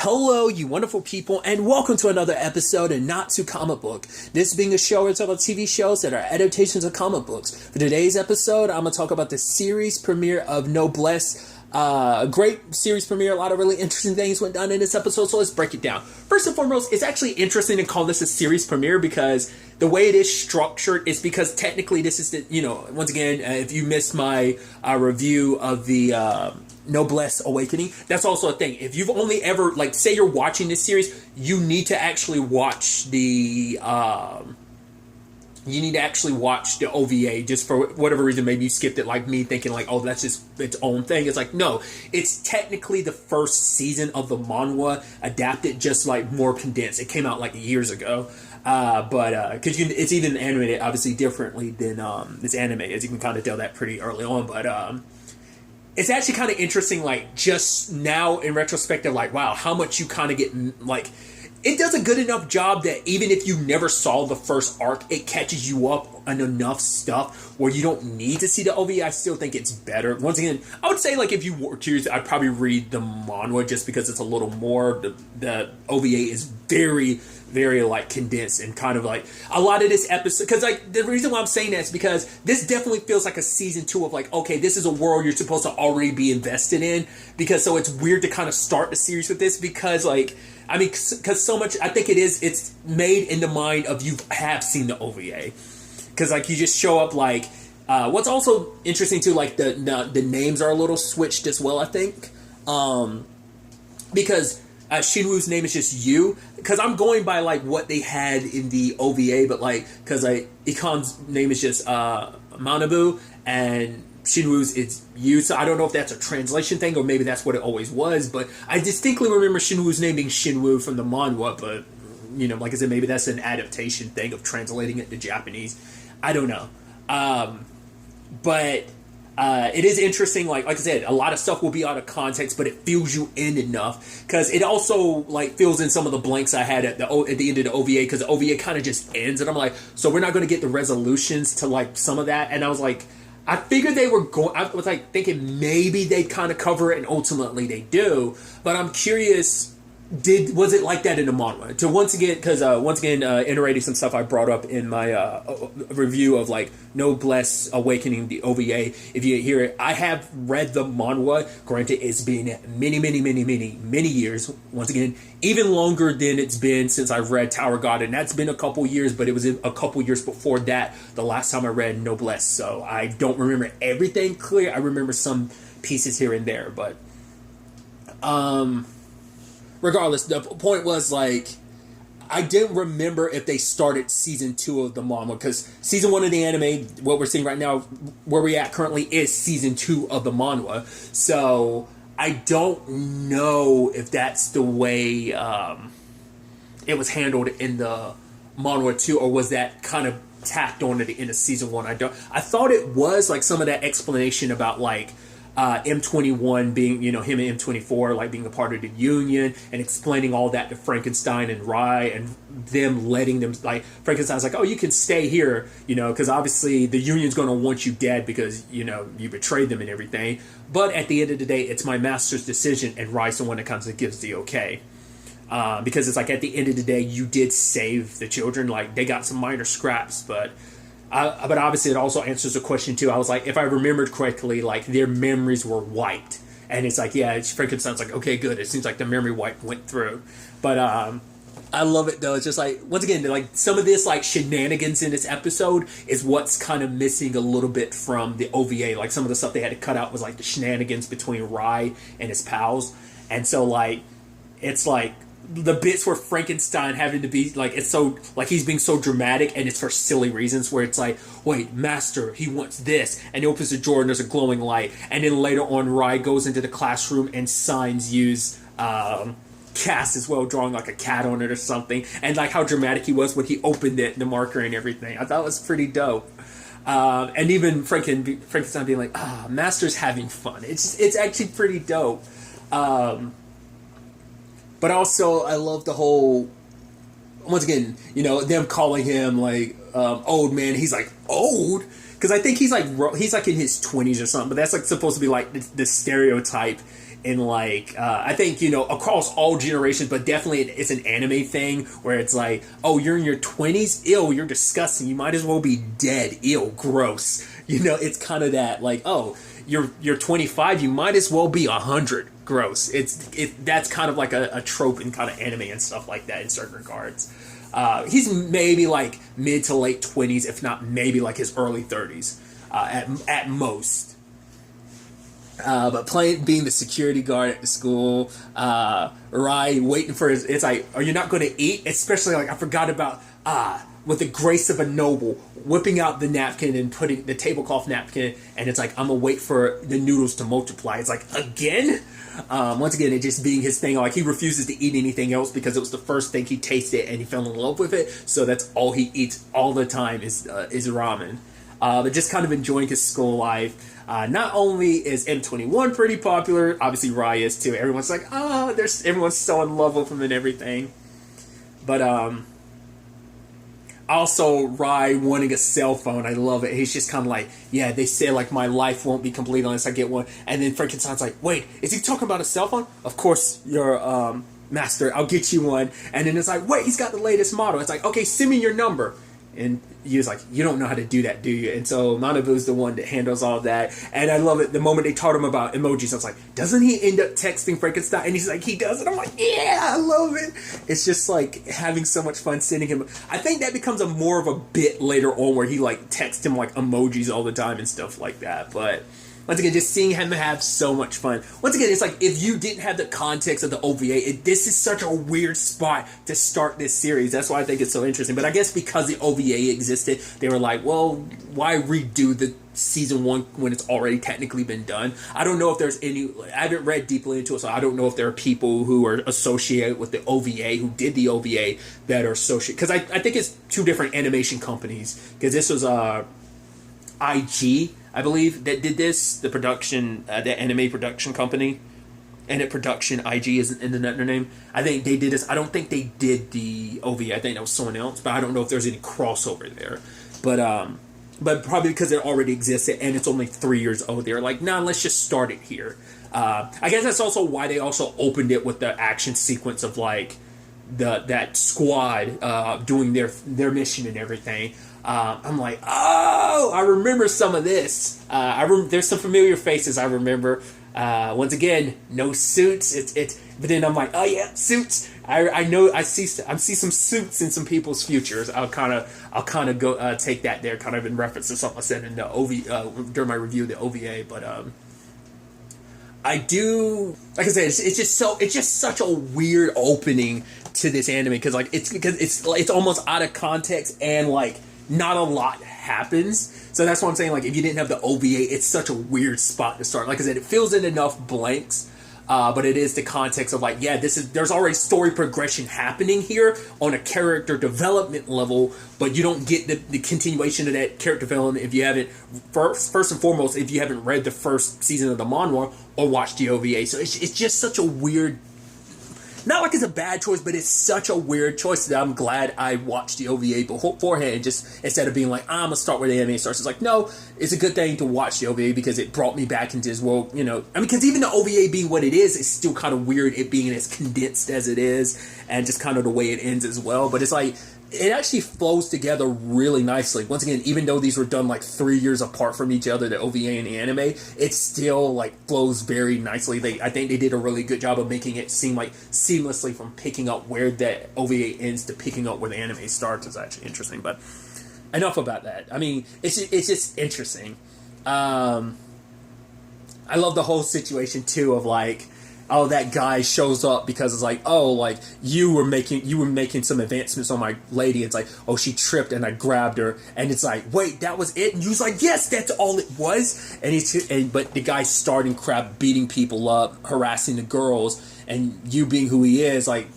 Hello, you wonderful people, and welcome to another episode of Not to Comic Book. This being a show where we talk about TV shows that are adaptations of comic books. For today's episode, I'm going to talk about the series premiere of Noblesse. A great series premiere, a lot of really interesting things went down in this episode, so let's break it down. First and foremost, it's actually interesting to call this a series premiere because the way it is structured is because technically this is once again, if you missed my review of the Noblesse Awakening, that's also a thing. If you've only ever, say you're watching this series, you need to actually watch the OVA just for whatever reason. Maybe you skipped it like me, thinking oh, that's just its own thing. It's no, it's technically the first season of the manhwa adapted, just more condensed. It came out years ago. Because it's even animated obviously differently than this anime, as you can kind of tell that pretty early on. But it's actually kind of interesting, just now in retrospective, wow, how much you kind of get, it does a good enough job that even if you never saw the first arc, it catches you up on enough stuff where you don't need to see the OVA. I still think it's better. Once again, I would say, if you were curious, I'd probably read the manhwa just because it's a little more, the OVA is very, very condensed and kind of a lot of this episode, because the reason why I'm saying that is because this definitely feels like a season 2 of okay, this is a world you're supposed to already be invested in, because so it's weird to kind of start the series with this because because so much, I think it's made in the mind of you have seen the OVA, because you just show up what's also interesting too, the names are a little switched as well, I think, because Shinwoo's name is just Yu, because I'm going by what they had in the OVA, but because Ikon's name is just Manabu and Shinwoo's is Yu, so I don't know if that's a translation thing or maybe that's what it always was, but I distinctly remember Shinwoo's name being Shinwoo from the manhwa, but like I said, maybe that's an adaptation thing of translating it to Japanese. I don't know. But it is interesting, like I said, a lot of stuff will be out of context, but it fills you in enough, because it also fills in some of the blanks I had at the end of the OVA, because the OVA kind of just ends, and I'm so we're not going to get the resolutions to some of that, and I was I figured they were going, I was thinking maybe they'd kind of cover it, and ultimately they do, but I'm curious, was it like that in the manhwa? So once again, iterating some stuff I brought up in my review of Noblesse Awakening, the OVA. If you hear it, I have read the manhwa. Granted, it's been many years. Once again, even longer than it's been since I've read Tower God, and that's been a couple years. But it was a couple years before that, the last time I read Noblesse. So I don't remember everything clear. I remember some pieces here and there, but regardless, the point was I didn't remember if they started season 2 of the manhwa, because season 1 of the anime, what we're seeing right now, where we're at currently, is season 2 of the manhwa. So I don't know if that's the way it was handled in the manhwa too, or was that kind of tacked on at the end of season 1? I thought it was some of that explanation about M21 being, him and M24 being a part of the union, and explaining all that to Frankenstein and Rai, and them letting them, Frankenstein's oh, you can stay here, because obviously the union's going to want you dead because, you betrayed them and everything, but at the end of the day, it's my master's decision, and Rai's the one that comes and gives the okay. Because it's at the end of the day, you did save the children, they got some minor scraps, but obviously it also answers the question too. I was if I remembered correctly, their memories were wiped, and it's yeah, Frankenstein's okay, good. It seems the memory wipe went through, but I love it though. It's just once again, some of this shenanigans in this episode is what's kind of missing a little bit from the OVA. Some of the stuff they had to cut out was the shenanigans between Rai and his pals, and so it's the bits where Frankenstein having to be it's so he's being so dramatic, and it's for silly reasons, where it's wait, master, he wants this, and he opens the drawer and there's a glowing light, and then later on Rai goes into the classroom and signs Yu's cast as well, drawing a cat on it or something, and how dramatic he was when he opened it, the marker and everything. I thought it was pretty dope. And even Frankenstein being master's having fun. It's actually pretty dope. But also, I love the whole, once again, them calling him old man. He's old, because I think he's in his 20s or something. But that's supposed to be the stereotype in like I think, you know, across all generations, but definitely it's an anime thing where it's like, oh, you're in your 20s, ew, you're disgusting, you might as well be dead, ew, gross. You know, it's kind of that like, oh, you're 25, you might as well be 100, gross. That's kind of like a trope in kind of anime and stuff like that in certain regards. He's maybe like mid to late 20s, if not maybe like his early 30s at most. But being the security guard at the school, Rai waiting for it's like, are you not going to eat? Especially like I forgot about with the grace of a noble, whipping out the napkin and putting the tablecloth napkin, and it's like, I'm gonna wait for the noodles to multiply. It's like, again? Once again, it just being his thing. Like, he refuses to eat anything else because it was the first thing he tasted and he fell in love with it. So that's all he eats all the time is ramen. But just kind of enjoying his school life. Not only is M21 pretty popular, obviously Rai is too. Everyone's like, everyone's so in love with him and everything. But also Rai wanting a cell phone, I love it. He's just kind of like, yeah, they say like my life won't be complete unless I get one. And then Frankenstein's like, wait, is he talking about a cell phone? Of course, your master, I'll get you one. And then it's like, wait, he's got the latest model. It's like, okay, send me your number. And he was like, you don't know how to do that, do you? And so Manabu's the one that handles all of that. And I love it. The moment they taught him about emojis, I was like, doesn't he end up texting Frankenstein? And he's like, he does. And I'm like, yeah, I love it. It's just like having so much fun sending him. I think that becomes more of a bit later on where he like texts him like emojis all the time and stuff like that. But once again, just seeing him have so much fun. Once again, it's like if you didn't have the context of the OVA, this is such a weird spot to start this series. That's why I think it's so interesting. But I guess because the OVA existed, they were like, well, why redo the season 1 when it's already technically been done? I don't know if there's any, I haven't read deeply into it, so I don't know if there are people who are associated with the OVA, who did the OVA, that are associated. Because I think it's 2 different animation companies. Because this was IG, I believe, that did this, the production, the anime production company. And Production, IG is in the name. I think they did this. I don't think they did the OVA. I think that was someone else, but I don't know if there's any crossover there. But probably because it already existed and it's only 3 years old, they're like, nah, let's just start it here. I guess that's also why they also opened it with the action sequence of like that squad doing their mission and everything. I'm like, oh, I remember some of this. There's some familiar faces I remember. Once again, no suits. But then I'm like, oh yeah, suits. I know I see some suits in some people's futures. I'll kind of go take that there, kind of in reference to something I said in the OVA during my review of the OVA. But I do, like I said, it's just such a weird opening to this anime because it's almost out of context and like not a lot happens. So that's what I'm saying. Like, if you didn't have the OVA, it's such a weird spot to start. Like I said, it fills in enough blanks, but it is the context of like, yeah, there's already story progression happening here on a character development level, but you don't get the continuation of that character development if you haven't first and foremost if you haven't read the first season of the manhwa or watched the OVA. So it's just such a weird. Not like it's a bad choice, but it's such a weird choice that I'm glad I watched the OVA beforehand, just instead of being like, I'm going to start where the anime starts. It's like, no, it's a good thing to watch the OVA because it brought me back into this world, you know. I mean, because even the OVA being what it is, it's still kind of weird it being as condensed as it is and just kind of the way it ends as well. But it's like, it actually flows together really nicely. Once again, even though these were done like 3 years apart from each other, the OVA and the anime, it still like flows very nicely. I think they did a really good job of making it seem like seamlessly from picking up where the OVA ends to picking up where the anime starts is actually interesting. But enough about that. I mean, it's just interesting. I love the whole situation too of like, oh, that guy shows up because it's like, oh, like you were making some advancements on my lady. It's like, oh, she tripped and I grabbed her, and it's like, wait, that was it? And you was like, yes, that's all it was. But the guy's starting crap, beating people up, harassing the girls, and you being who he is, like,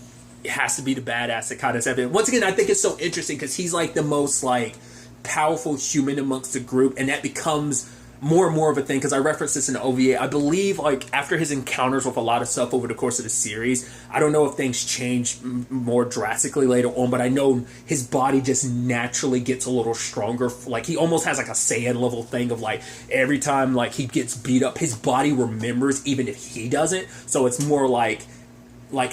it has to be the badass that kind of stuff. And once again, I think it's so interesting because he's like the most like powerful human amongst the group, and that becomes more and more of a thing, because I referenced this in the OVA. I believe, like, after his encounters with a lot of stuff over the course of the series, I don't know if things change more drastically later on, but I know his body just naturally gets a little stronger. Like, he almost has like a Saiyan level thing of, like, every time, like, he gets beat up, his body remembers even if he doesn't. So it's more like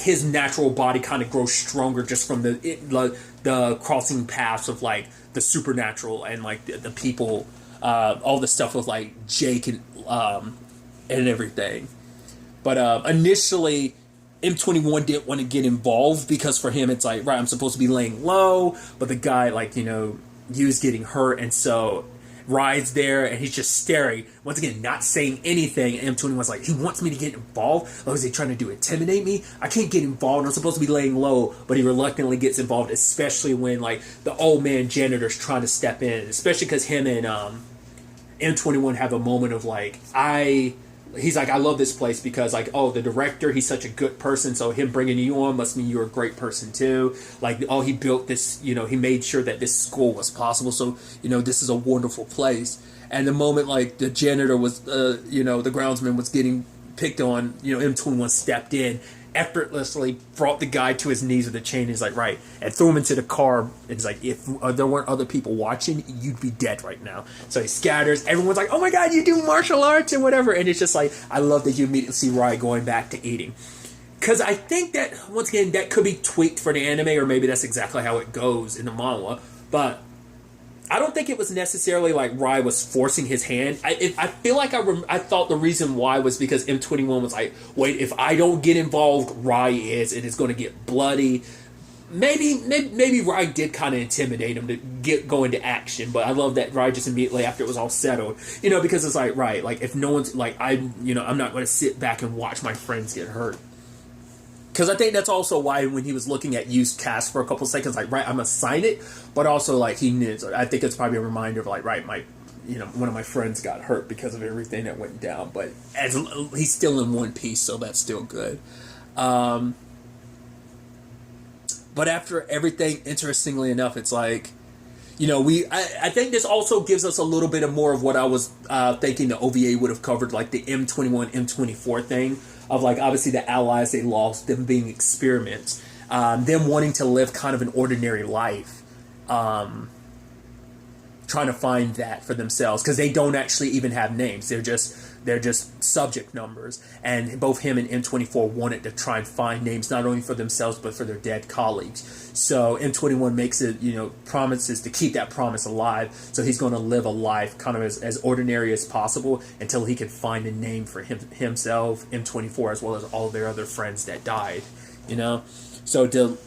his natural body kind of grows stronger just from the crossing paths of, like, the supernatural and, like, the people, all the stuff with, like, Jake and everything. But initially, M21 didn't want to get involved because for him it's like, right, I'm supposed to be laying low, but the guy, like, you know, Yu's getting hurt, and so Rai's there, and he's just staring, once again, not saying anything. And M21's like, he wants me to get involved? Oh, is he trying to intimidate me? I can't get involved, I'm supposed to be laying low. But he reluctantly gets involved, especially when, like, the old man janitor's trying to step in, especially because him and M21 have a moment of, like, he's like, I love this place because, like, oh, the director, he's such a good person, so him bringing you on must mean you're a great person too. Like, oh, he built this, you know, he made sure that this school was possible, so, you know, this is a wonderful place. And the moment, like, the janitor was, you know, the groundsman was getting picked on, you know, M21 stepped in, effortlessly brought the guy to his knees with a chain. He's like, right, and threw him into the car. And he's like, if there weren't other people watching, you'd be dead right now. So he scatters. Everyone's like, oh my god, you do martial arts and whatever. And it's just like, I love that you immediately see Rai going back to eating. Because I think that, once again, that could be tweaked for the anime, or maybe that's exactly how it goes in the manga. But I don't think it was necessarily like Rai was forcing his hand. I feel like I thought the reason why was because M21 was like, wait, if I don't get involved, Rai is, and it's going to get bloody. Maybe Rai did kind of intimidate him to go into action, but I love that Rai just immediately after it was all settled, you know, because it's like, right, like, if no one's like, I'm not going to sit back and watch my friends get hurt. Because I think that's also why when he was looking at Yu's cast for a couple seconds, like, right, I'm going to sign it, but also, like, he knew. I think it's probably a reminder of, like, right, one of my friends got hurt because of everything that went down, but as he's still in one piece, so that's still good. But after everything, interestingly enough, it's like, you know, I think this also gives us a little bit of more of what I was thinking the OVA would have covered, like the M21, M24 thing, of, like, obviously the allies they lost, them being experiments, them wanting to live kind of an ordinary life, trying to find that for themselves, because they don't actually even have names. They're just subject numbers, and both him and M24 wanted to try and find names not only for themselves but for their dead colleagues. So M21 makes it, you know, promises to keep that promise alive, so he's going to live a life kind of as ordinary as possible until he can find a name for himself, M24, as well as all their other friends that died, you know. So to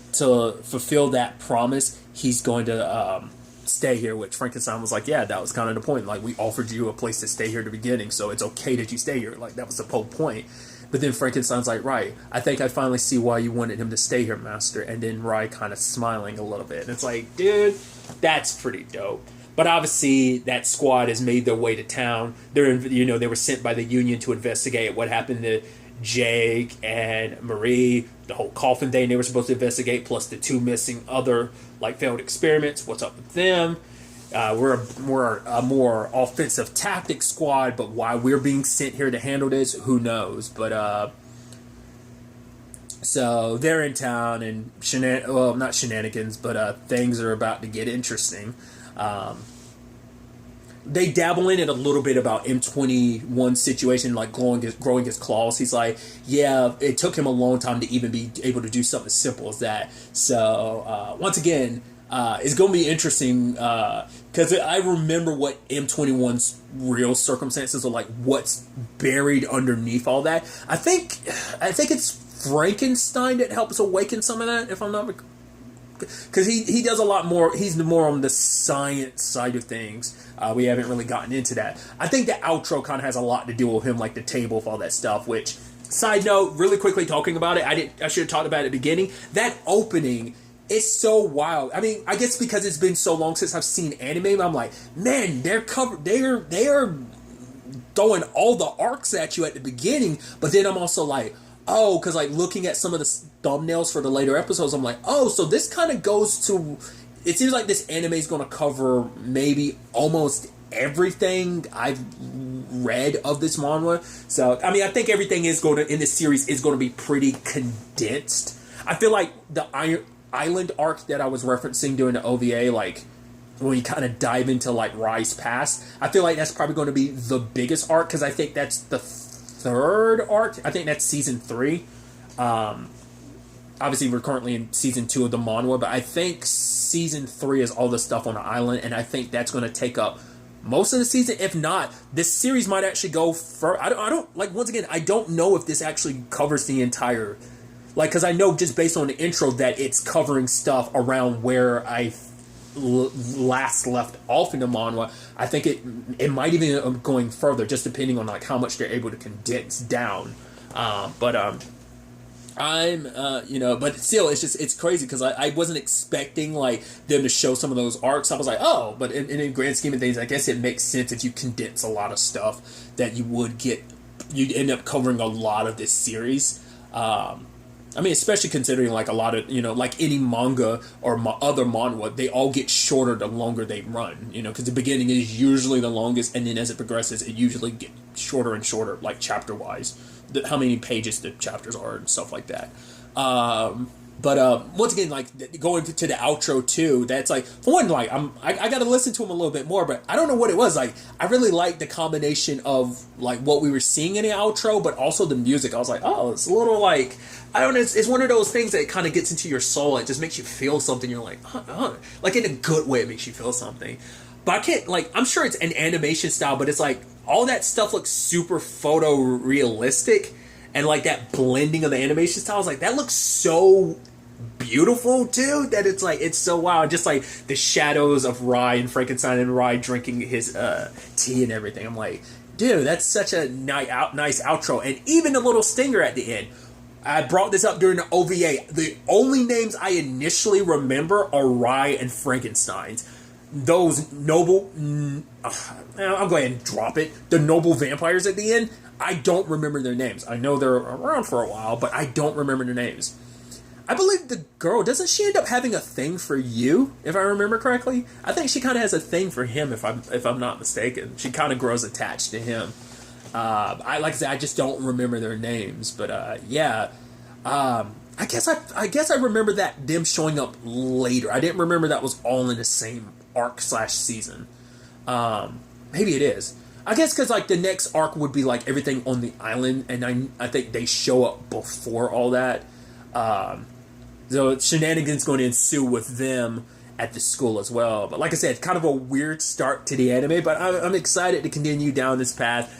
fulfill that promise, he's going to stay here, which Frankenstein was like, yeah, that was kind of the point. Like, we offered you a place to stay here at the beginning, so it's okay that you stay here. Like, that was the whole point. But then Frankenstein's like, right, I think I finally see why you wanted him to stay here, master. And then Rai kind of smiling a little bit. And it's like, dude, that's pretty dope. But obviously, that squad has made their way to town. They were sent by the Union to investigate what happened to Jake and Marie, the whole coffin thing they were supposed to investigate, plus the two missing other, like, failed experiments. What's up with them? We're a more offensive tactic squad, but why we're being sent here to handle this, who knows? But so they're in town, and not shenanigans, but things are about to get interesting. They dabble in it a little bit about M21's situation, like growing his claws. He's like, yeah, it took him a long time to even be able to do something as simple as that. So once again, it's going to be interesting because I remember what M21's real circumstances are, like, what's buried underneath all that. I think it's Frankenstein that helps awaken some of that, if I'm not, because he does a lot more. He's more on the science side of things. We haven't really gotten into that. I think the outro kind of has a lot to do with him, like the table of all that stuff. Which, side note, really quickly talking about it, I should have talked about it at the beginning. That opening is so wild. I mean, I guess because it's been so long since I've seen anime, I'm like, man, they are throwing all the arcs at you at the beginning. But then I'm also like, oh, because, like, looking at some of the thumbnails for the later episodes, I'm like, oh, so this kind of goes to, it seems like this anime is going to cover maybe almost everything I've read of this manga. So, I mean, I think everything is going to, in this series, is going to be pretty condensed. I feel like the Island arc that I was referencing during the OVA, like, when you kind of dive into, like, Rise Past, I feel like that's probably going to be the biggest arc, because I think that's the third arc. I think that's season 3. Obviously, we're currently in season 2 of the manhwa, but I think season 3 is all the stuff on the island, and I think that's going to take up most of the season. If not, this series might actually go for. I don't like. Once again, I don't know if this actually covers the entire. Like, because I know just based on the intro that it's covering stuff around where I last left off in the manhwa. I think it might even end up going further, just depending on like how much they're able to condense down. I'm, but still, it's crazy because I wasn't expecting like them to show some of those arcs. I was like, oh, but in the grand scheme of things, I guess it makes sense if you condense a lot of stuff that you'd end up covering a lot of this series. I mean, especially considering like a lot of, like any manga or other manhwa, they all get shorter the longer they run, because the beginning is usually the longest, and then as it progresses, it usually gets shorter and shorter, like chapter-wise, how many pages the chapters are and stuff like that. But once again, like going to the outro too, that's like, for one, like I got to listen to him a little bit more, but I don't know what it was. Like, I really liked the combination of like what we were seeing in the outro, but also the music. I was like, oh, it's a little like, I don't know, it's one of those things that kind of gets into your soul. It just makes you feel something. You're like, like in a good way, it makes you feel something. But I can't, like, I'm sure it's an animation style, but it's like all that stuff looks super photorealistic, and like that blending of the animation styles, like that looks so beautiful too, that it's like, it's so wow. Just like the shadows of Rai and Frankenstein, and Rai drinking his tea and everything. I'm like, dude, that's such a nice outro. And even the little stinger at the end. I brought this up during the OVA. The only names I initially remember are Rai and Frankenstein's. Those noble, I'll go ahead and drop it. The noble vampires at the end, I don't remember their names. I know they're around for a while, but I don't remember their names. I believe the girl, doesn't she end up having a thing for you, if I remember correctly? I think she kind of has a thing for him, if I'm not mistaken. She kind of grows attached to him. Like I said, I just don't remember their names, but yeah. I guess I remember that them showing up later. I didn't remember that was all in the same arc/season. Maybe it is. I guess because like the next arc would be like everything on the island, and I think they show up before all that. So shenanigans going to ensue with them at the school as well. But like I said, kind of a weird start to the anime, but I'm excited to continue down this path.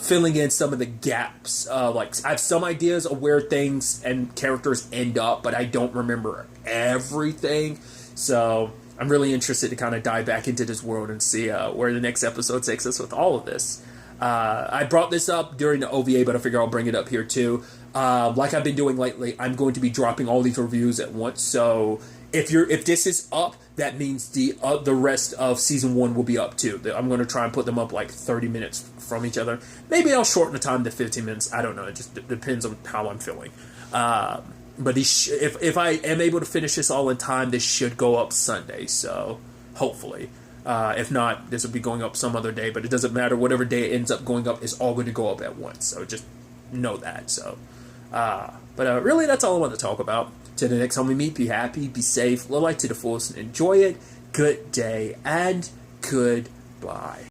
Filling in some of the gaps. Like, I have some ideas of where things and characters end up, but I don't remember everything. So I'm really interested to kind of dive back into this world and see where the next episode takes us with all of this. I brought this up during the OVA, but I figure I'll bring it up here too. Like I've been doing lately, I'm going to be dropping all these reviews at once. So if this is up, that means the rest of season 1 will be up too. I'm going to try and put them up like 30 minutes from each other. Maybe I'll shorten the time to 15 minutes. I don't know. It just depends on how I'm feeling. But if I am able to finish this all in time, this should go up Sunday. So hopefully. If not, this will be going up some other day. But it doesn't matter. Whatever day it ends up going up is all going to go up at once. So just know that. So, but really, that's all I want to talk about. Till the next time we meet, be happy, be safe, live life to the fullest, and enjoy it. Good day and goodbye.